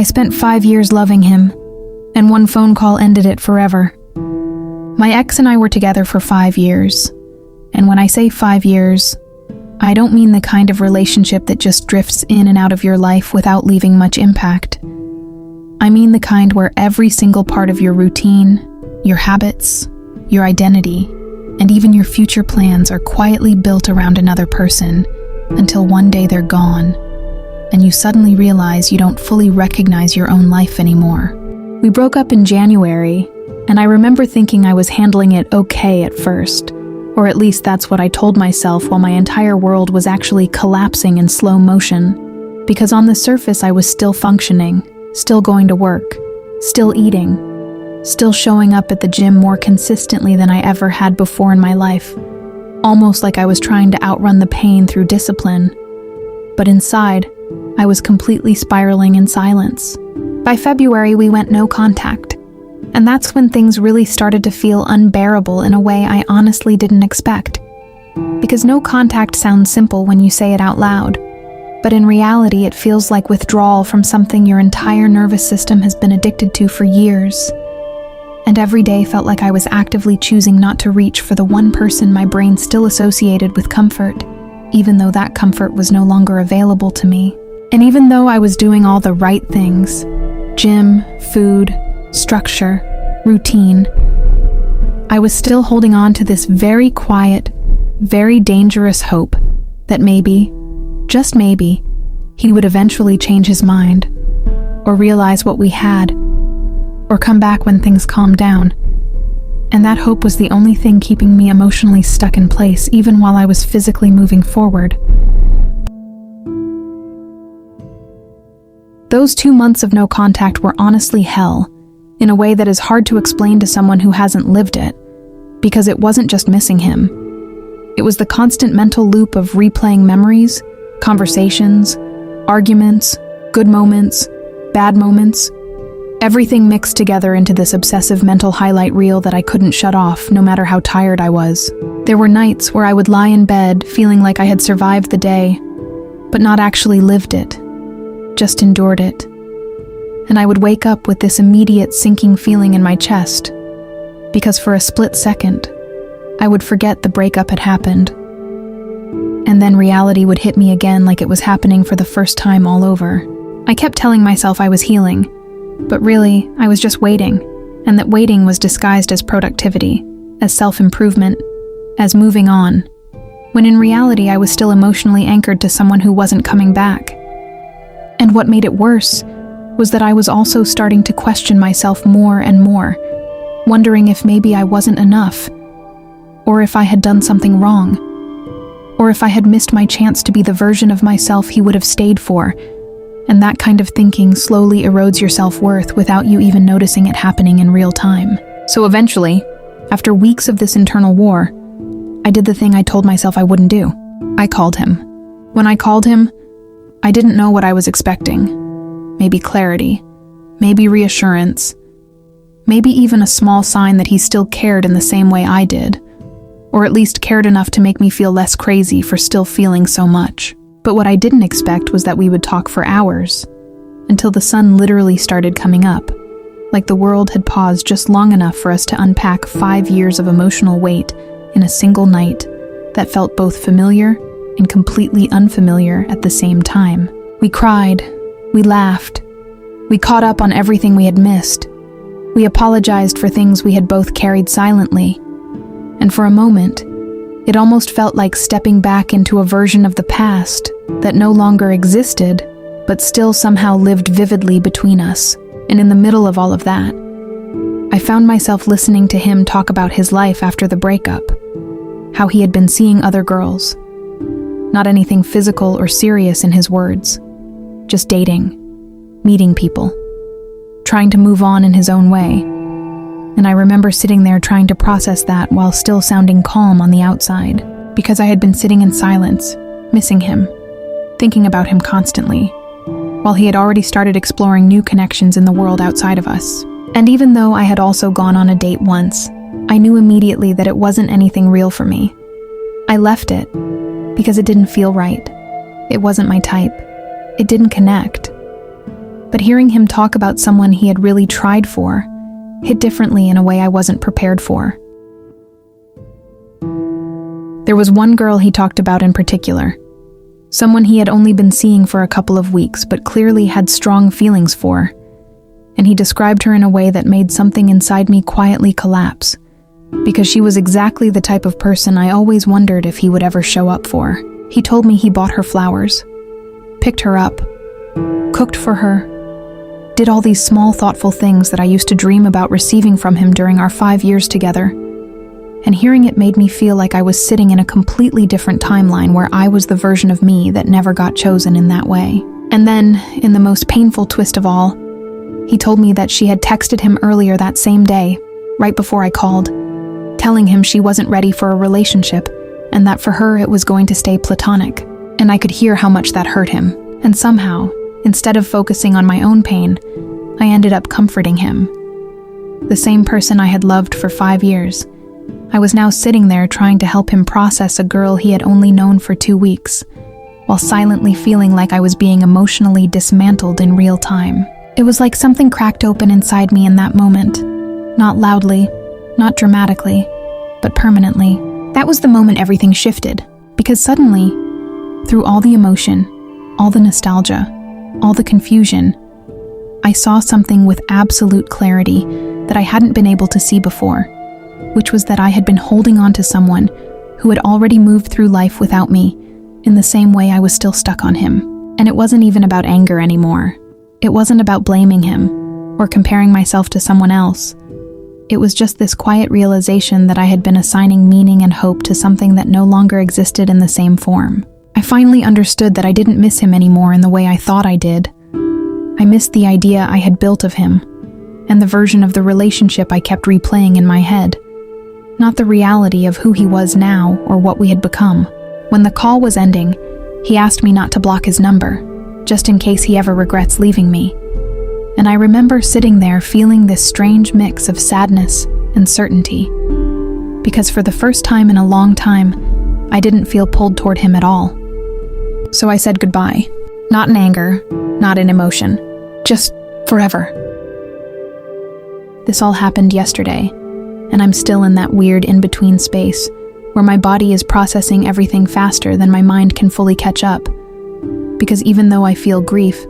I spent 5 years loving him, and one phone call ended it forever. My ex and I were together for 5 years, and when I say 5 years, I don't mean the kind of relationship that just drifts in and out of your life without leaving much impact. I mean the kind where every single part of your routine, your habits, your identity, and even your future plans are quietly built around another person until one day they're gone, and you suddenly realize you don't fully recognize your own life anymore. We broke up in January, and I remember thinking I was handling it okay at first, or at least that's what I told myself while my entire world was actually collapsing in slow motion, because on the surface I was still functioning, still going to work, still eating, still showing up at the gym more consistently than I ever had before in my life, almost like I was trying to outrun the pain through discipline. But inside, I was completely spiraling in silence. By February, we went no contact, and that's when things really started to feel unbearable in a way I honestly didn't expect. Because no contact sounds simple when you say it out loud, but in reality it feels like withdrawal from something your entire nervous system has been addicted to for years. And every day felt like I was actively choosing not to reach for the one person my brain still associated with comfort, even though that comfort was no longer available to me. And even though I was doing all the right things, gym, food, structure, routine, I was still holding on to this very quiet, very dangerous hope that maybe, just maybe, he would eventually change his mind, or realize what we had, or come back when things calmed down. And that hope was the only thing keeping me emotionally stuck in place, even while I was physically moving forward. Those 2 months of no contact were honestly hell, in a way that is hard to explain to someone who hasn't lived it, because it wasn't just missing him. It was the constant mental loop of replaying memories, conversations, arguments, good moments, bad moments, everything mixed together into this obsessive mental highlight reel that I couldn't shut off, no matter how tired I was. There were nights where I would lie in bed feeling like I had survived the day, but not actually lived it, just endured it. And I would wake up with this immediate sinking feeling in my chest, because for a split second, I would forget the breakup had happened. And then reality would hit me again like it was happening for the first time all over. I kept telling myself I was healing, but really, I was just waiting, and that waiting was disguised as productivity, as self-improvement, as moving on, when in reality I was still emotionally anchored to someone who wasn't coming back. And what made it worse was that I was also starting to question myself more and more, wondering if maybe I wasn't enough, or if I had done something wrong, or if I had missed my chance to be the version of myself he would have stayed for. And that kind of thinking slowly erodes your self-worth without you even noticing it happening in real time. So eventually, after weeks of this internal war, I did the thing I told myself I wouldn't do. I called him. When I called him, I didn't know what I was expecting. Maybe clarity, maybe reassurance, maybe even a small sign that he still cared in the same way I did, or at least cared enough to make me feel less crazy for still feeling so much. But what I didn't expect was that we would talk for hours, until the sun literally started coming up, like the world had paused just long enough for us to unpack 5 years of emotional weight in a single night that felt both familiar and completely unfamiliar at the same time. We cried, we laughed, we caught up on everything we had missed, we apologized for things we had both carried silently, and for a moment, it almost felt like stepping back into a version of the past that no longer existed, but still somehow lived vividly between us. And in the middle of all of that, I found myself listening to him talk about his life after the breakup, how he had been seeing other girls. Not anything physical or serious in his words, just dating, meeting people, trying to move on in his own way. And I remember sitting there trying to process that while still sounding calm on the outside, because I had been sitting in silence, missing him, thinking about him constantly, while he had already started exploring new connections in the world outside of us. And even though I had also gone on a date once, I knew immediately that it wasn't anything real for me. I left it because it didn't feel right. It wasn't my type. It didn't connect. But hearing him talk about someone he had really tried for hit differently in a way I wasn't prepared for. There was one girl he talked about in particular, someone he had only been seeing for a couple of weeks but clearly had strong feelings for, and he described her in a way that made something inside me quietly collapse, because she was exactly the type of person I always wondered if he would ever show up for. He told me he bought her flowers, picked her up, cooked for her, did all these small, thoughtful things that I used to dream about receiving from him during our 5 years together. And hearing it made me feel like I was sitting in a completely different timeline where I was the version of me that never got chosen in that way. And then, in the most painful twist of all, he told me that she had texted him earlier that same day, right before I called, telling him she wasn't ready for a relationship and that for her it was going to stay platonic. And I could hear how much that hurt him. And somehow, instead of focusing on my own pain, I ended up comforting him. The same person I had loved for 5 years. I was now sitting there trying to help him process a girl he had only known for 2 weeks, while silently feeling like I was being emotionally dismantled in real time. It was like something cracked open inside me in that moment. Not loudly, not dramatically, but permanently. That was the moment everything shifted, because suddenly, through all the emotion, all the nostalgia, all the confusion, I saw something with absolute clarity that I hadn't been able to see before, which was that I had been holding on to someone who had already moved through life without me, in the same way I was still stuck on him. And it wasn't even about anger anymore. It wasn't about blaming him or comparing myself to someone else. It was just this quiet realization that I had been assigning meaning and hope to something that no longer existed in the same form. I finally understood that I didn't miss him anymore in the way I thought I did. I missed the idea I had built of him, and the version of the relationship I kept replaying in my head, not the reality of who he was now or what we had become. When the call was ending, he asked me not to block his number, just in case he ever regrets leaving me. And I remember sitting there feeling this strange mix of sadness and certainty, because for the first time in a long time, I didn't feel pulled toward him at all. So I said goodbye, not in anger, not in emotion, just forever. This all happened yesterday, and I'm still in that weird in-between space where my body is processing everything faster than my mind can fully catch up. Because even though I feel grief,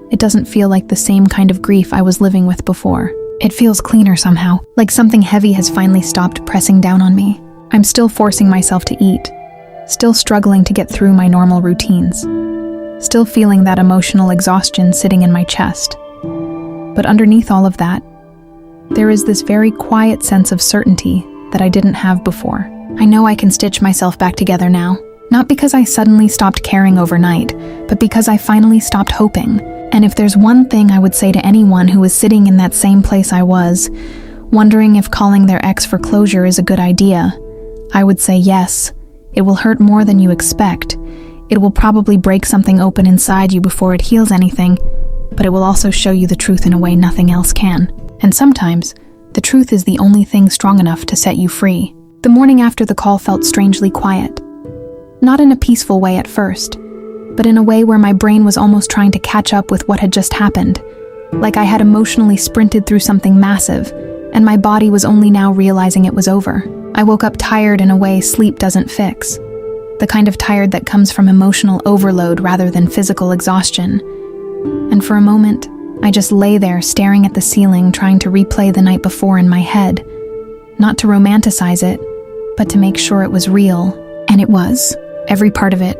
it doesn't feel like the same kind of grief I was living with before. It feels cleaner somehow, like something heavy has finally stopped pressing down on me. I'm still forcing myself to eat, still struggling to get through my normal routines, still feeling that emotional exhaustion sitting in my chest. But underneath all of that, there is this very quiet sense of certainty that I didn't have before. I know I can stitch myself back together now, not because I suddenly stopped caring overnight, but because I finally stopped hoping. And if there's one thing I would say to anyone who is sitting in that same place I was, wondering if calling their ex for closure is a good idea, I would say yes. It will hurt more than you expect. It will probably break something open inside you before it heals anything, but it will also show you the truth in a way nothing else can. And sometimes, the truth is the only thing strong enough to set you free. The morning after the call felt strangely quiet. Not in a peaceful way at first, but in a way where my brain was almost trying to catch up with what had just happened. Like I had emotionally sprinted through something massive, and my body was only now realizing it was over. I woke up tired in a way sleep doesn't fix. The kind of tired that comes from emotional overload rather than physical exhaustion. And for a moment, I just lay there staring at the ceiling, trying to replay the night before in my head. Not to romanticize it, but to make sure it was real. And it was. Every part of it.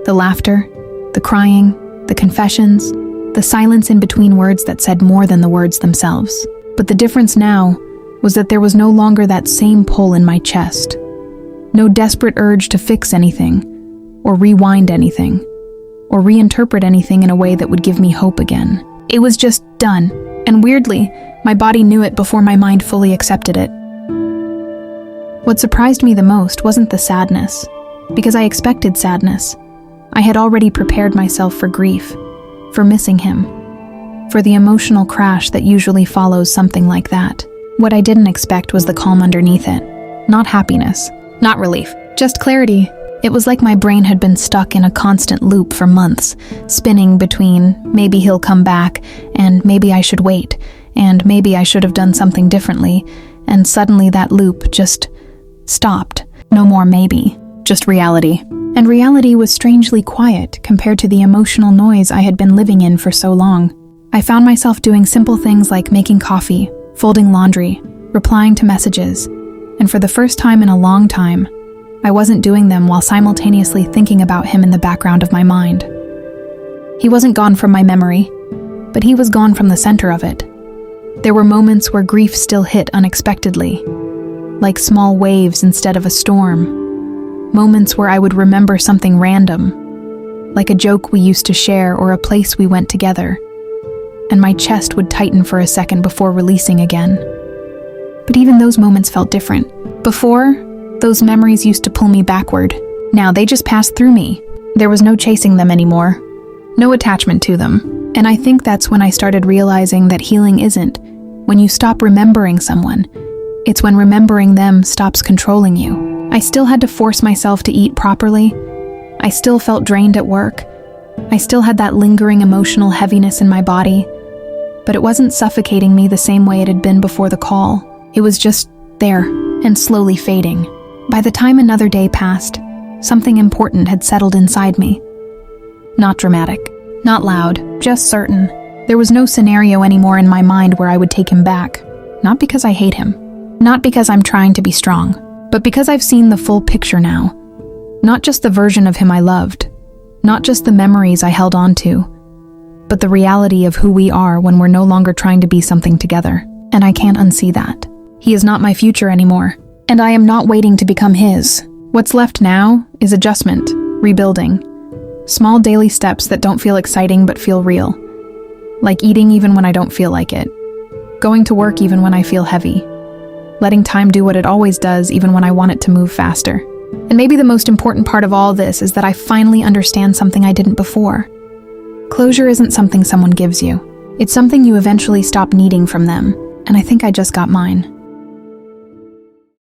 The laughter, the crying, the confessions, the silence in between words that said more than the words themselves. But the difference now was that there was no longer that same pull in my chest. No desperate urge to fix anything, or rewind anything, or reinterpret anything in a way that would give me hope again. It was just done, and weirdly, my body knew it before my mind fully accepted it. What surprised me the most wasn't the sadness, because I expected sadness. I had already prepared myself for grief, for missing him, for the emotional crash that usually follows something like that. What I didn't expect was the calm underneath it. Not happiness, not relief, just clarity. It was like my brain had been stuck in a constant loop for months, spinning between maybe he'll come back, and maybe I should wait, and maybe I should have done something differently, and suddenly that loop just stopped. No more maybe, just reality. And reality was strangely quiet compared to the emotional noise I had been living in for so long. I found myself doing simple things like making coffee, folding laundry, replying to messages, and for the first time in a long time, I wasn't doing them while simultaneously thinking about him in the background of my mind. He wasn't gone from my memory, but he was gone from the center of it. There were moments where grief still hit unexpectedly, like small waves instead of a storm. Moments where I would remember something random, like a joke we used to share or a place we went together, and my chest would tighten for a second before releasing again. But even those moments felt different. Before, those memories used to pull me backward. Now they just passed through me. There was no chasing them anymore, no attachment to them. And I think that's when I started realizing that healing isn't when you stop remembering someone. It's when remembering them stops controlling you. I still had to force myself to eat properly. I still felt drained at work. I still had that lingering emotional heaviness in my body. But it wasn't suffocating me the same way it had been before the call. It was just there and slowly fading. By the time another day passed, something important had settled inside me. Not dramatic, not loud, just certain. There was no scenario anymore in my mind where I would take him back. Not because I hate him, not because I'm trying to be strong, but because I've seen the full picture now. Not just the version of him I loved, not just the memories I held on to, but the reality of who we are when we're no longer trying to be something together. And I can't unsee that. He is not my future anymore. And I am not waiting to become his. What's left now is adjustment, rebuilding. Small daily steps that don't feel exciting but feel real. Like eating even when I don't feel like it. Going to work even when I feel heavy. Letting time do what it always does even when I want it to move faster. And maybe the most important part of all this is that I finally understand something I didn't before. Closure isn't something someone gives you. It's something you eventually stop needing from them. And I think I just got mine.